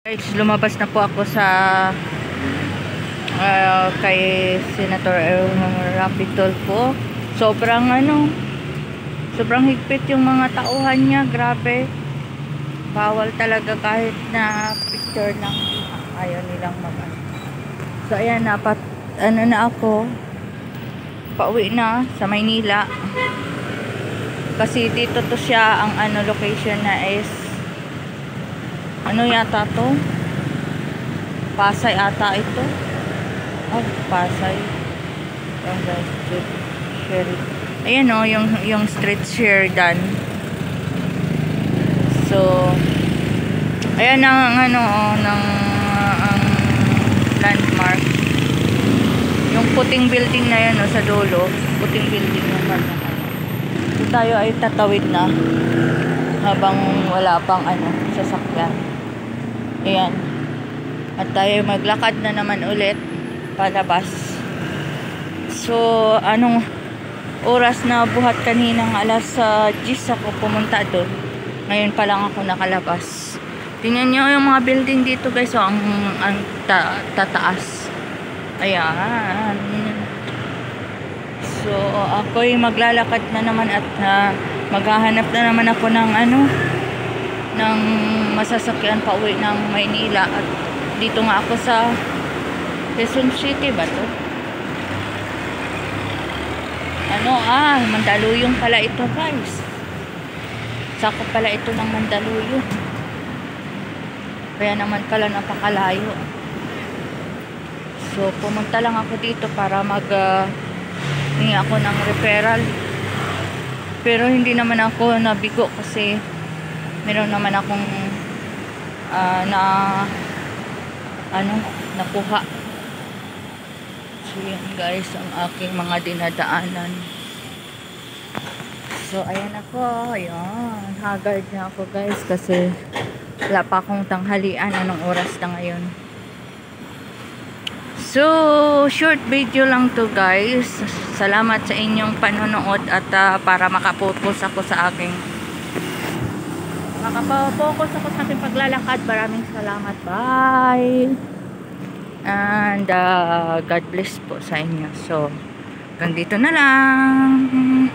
Guys, lumabas na po ako sa kay Senator Rapi Tulfo. Sobrang higpit yung mga tauhan niya, grabe. Bawal talaga kahit na picture lang, ayaw nilang So ayan na, ako pauwi na sa Maynila. Kasi dito to siya, ang location na is yata to? Pasay ata ito. Oh, Pasay. Ayan o, yung street Sheridan. So, ayan ang ang landmark. Yung puting building na yan sa dulo. Puting building naman. So, tayo ay tatawid na habang wala pang sasakyan. Ayan. At tayo maglakad na naman ulit palabas. So, anong oras na buhat kaninang alas 10 ako pumunta doon. Ngayon pa lang ako nakalabas. Tingnan nyo yung mga building dito guys. So, ang tataas. Ayan. So, ako'y maglalakad na naman at maghahanap na naman ako ng ng masasakyan pa uwi ng Maynila. At dito nga ako sa Quezon City ba to? Mandaluyong pala ito guys. Sakop pala ito ng Mandaluyong. Kaya naman pala napakalayo. So pumunta lang ako dito para hingi ako ng referral. Pero hindi naman ako nabigo kasi meron naman akong nakuha. So yan guys ang aking mga dinadaanan. So ayan ako, ayan, haggard na ako guys kasi wala pa akong tanghalian. Anong oras na ngayon? So short video lang to guys. Salamat sa inyong panonood at para makapokus ako sa aking paglalakad. Maraming salamat. Bye. And God bless po sa inyo. So hanggang dito na lang.